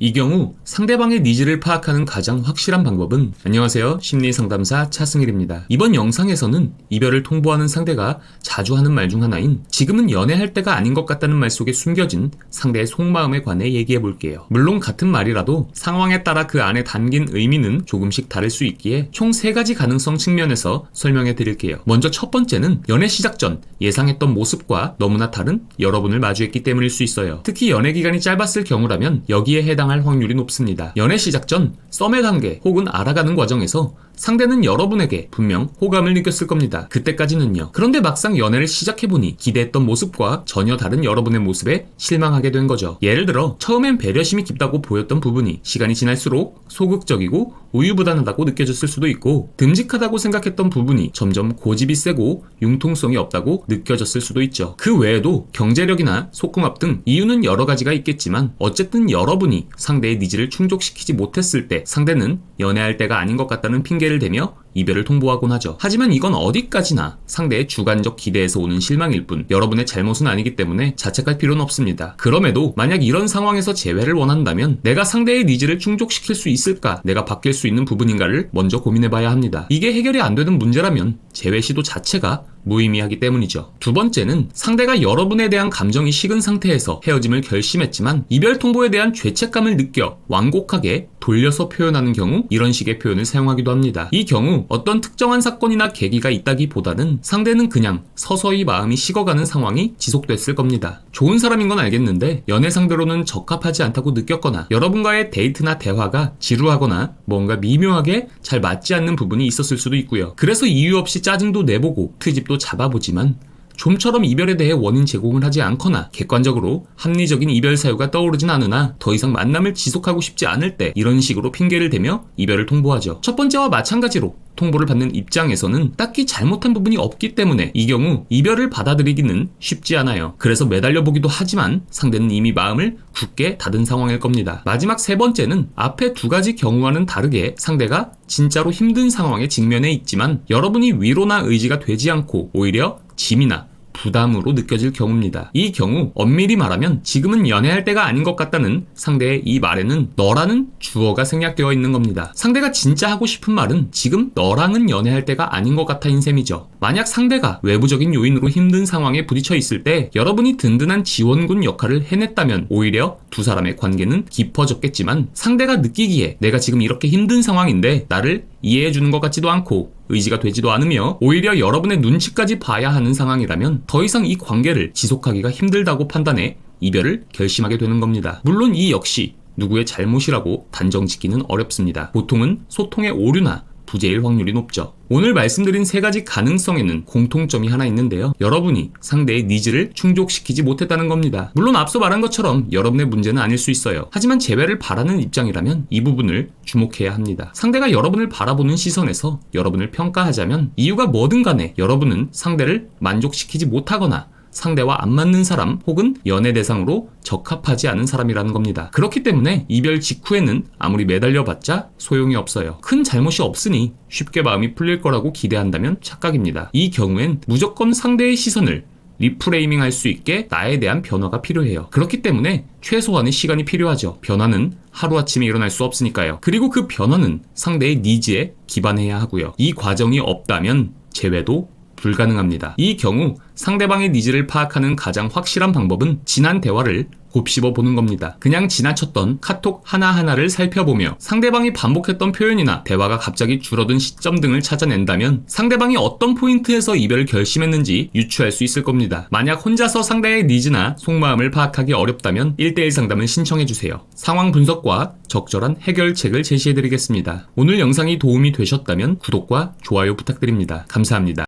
이 경우 상대방의 니즈를 파악하는 가장 확실한 방법은 안녕하세요, 심리상담사 차승일입니다. 이번 영상에서는 이별을 통보하는 상대가 자주 하는 말 중 하나인 지금은 연애할 때가 아닌 것 같다는 말 속에 숨겨진 상대의 속마음에 관해 얘기해볼게요. 물론 같은 말이라도 상황에 따라 그 안에 담긴 의미는 조금씩 다를 수 있기에 총 3가지 가능성 측면에서 설명해드릴게요. 먼저 첫 번째는 연애 시작 전 예상했던 모습과 너무나 다른 여러분을 마주했기 때문일 수 있어요. 특히 연애 기간이 짧았을 경우라면 여기에 해당할 확률이 높습니다. 연애 시작 전 썸의 단계 혹은 알아가는 과정에서 상대는 여러분에게 분명 호감을 느꼈을 겁니다. 그때까지는요. 그런데 막상 연애를 시작해보니 기대했던 모습과 전혀 다른 여러분의 모습에 실망하게 된 거죠. 예를 들어 처음엔 배려심이 깊다고 보였던 부분이 시간이 지날수록 소극적이고 우유부단하다고 느껴졌을 수도 있고, 듬직하다고 생각했던 부분이 점점 고집이 세고 융통성이 없다고 느껴졌을 수도 있죠. 그 외에도 경제력이나 속궁합 등 이유는 여러 가지가 있겠지만 어쨌든 여러분이 상대의 니즈를 충족시키지 못했을 때 상대는 연애할 때가 아닌 것 같다는 핑계를 대며 이별을 통보하곤 하죠. 하지만 이건 어디까지나 상대의 주관적 기대에서 오는 실망일 뿐 여러분의 잘못은 아니기 때문에 자책할 필요는 없습니다. 그럼에도 만약 이런 상황에서 재회를 원한다면 내가 상대의 니즈를 충족시킬 수 있을까, 내가 바뀔 수 있는 부분인가를 먼저 고민해봐야 합니다. 이게 해결이 안 되는 문제라면 재회 시도 자체가 무의미하기 때문이죠. 두 번째는 상대가 여러분에 대한 감정이 식은 상태에서 헤어짐을 결심했지만 이별 통보에 대한 죄책감을 느껴 완곡하게 돌려서 표현하는 경우, 이런 식의 표현을 사용하기도 합니다. 이 경우 어떤 특정한 사건이나 계기가 있다기보다는 상대는 그냥 서서히 마음이 식어가는 상황이 지속됐을 겁니다. 좋은 사람인 건 알겠는데 연애 상대로는 적합하지 않다고 느꼈거나 여러분과의 데이트나 대화가 지루하거나 뭔가 미묘하게 잘 맞지 않는 부분이 있었을 수도 있고요. 그래서 이유 없이 짜증도 내보고 트집도 잡아보지만 좀처럼 이별에 대해 원인 제공을 하지 않거나 객관적으로 합리적인 이별 사유가 떠오르진 않으나 더 이상 만남을 지속하고 싶지 않을 때 이런 식으로 핑계를 대며 이별을 통보하죠. 첫 번째와 마찬가지로 통보를 받는 입장에서는 딱히 잘못한 부분이 없기 때문에 이 경우 이별을 받아들이기는 쉽지 않아요. 그래서 매달려 보기도 하지만 상대는 이미 마음을 굳게 닫은 상황일 겁니다. 마지막 3번째는 앞에 2가지 경우와는 다르게 상대가 진짜로 힘든 상황에 직면해 있지만 여러분이 위로나 의지가 되지 않고 오히려 짐이나 부담으로 느껴질 경우입니다. 이 경우 엄밀히 말하면 지금은 연애할 때가 아닌 것 같다는 상대의 이 말에는 너라는 주어가 생략되어 있는 겁니다. 상대가 진짜 하고 싶은 말은 지금 너랑은 연애할 때가 아닌 것 같아인 셈이죠. 만약 상대가 외부적인 요인으로 힘든 상황에 부딪혀 있을 때 여러분이 든든한 지원군 역할을 해냈다면 오히려 두 사람의 관계는 깊어졌겠지만, 상대가 느끼기에 내가 지금 이렇게 힘든 상황인데 나를 이해해주는 것 같지도 않고 의지가 되지도 않으며 오히려 여러분의 눈치까지 봐야 하는 상황이라면 더 이상 이 관계를 지속하기가 힘들다고 판단해 이별을 결심하게 되는 겁니다. 물론 이 역시 누구의 잘못이라고 단정 짓기는 어렵습니다. 보통은 소통의 오류나 부재일 확률이 높죠. 오늘 말씀드린 3가지 가능성에는 공통점이 하나 있는데요. 여러분이 상대의 니즈를 충족시키지 못했다는 겁니다. 물론 앞서 말한 것처럼 여러분의 문제는 아닐 수 있어요. 하지만 재회를 바라는 입장이라면 이 부분을 주목해야 합니다. 상대가 여러분을 바라보는 시선에서 여러분을 평가하자면 이유가 뭐든 간에 여러분은 상대를 만족시키지 못하거나 상대와 안 맞는 사람 혹은 연애 대상으로 적합하지 않은 사람이라는 겁니다. 그렇기 때문에 이별 직후에는 아무리 매달려봤자 소용이 없어요. 큰 잘못이 없으니 쉽게 마음이 풀릴 거라고 기대한다면 착각입니다. 이 경우엔 무조건 상대의 시선을 리프레이밍 할 수 있게 나에 대한 변화가 필요해요. 그렇기 때문에 최소한의 시간이 필요하죠. 변화는 하루아침에 일어날 수 없으니까요. 그리고 그 변화는 상대의 니즈에 기반해야 하고요. 이 과정이 없다면 재회도 불가능합니다. 이 경우 상대방의 니즈를 파악하는 가장 확실한 방법은 지난 대화를 곱씹어 보는 겁니다. 그냥 지나쳤던 카톡 하나하나를 살펴보며 상대방이 반복했던 표현이나 대화가 갑자기 줄어든 시점 등을 찾아낸다면 상대방이 어떤 포인트에서 이별을 결심했는지 유추할 수 있을 겁니다. 만약 혼자서 상대의 니즈나 속마음을 파악하기 어렵다면 1대1 상담을 신청해주세요. 상황 분석과 적절한 해결책을 제시해드리겠습니다. 오늘 영상이 도움이 되셨다면 구독과 좋아요 부탁드립니다. 감사합니다.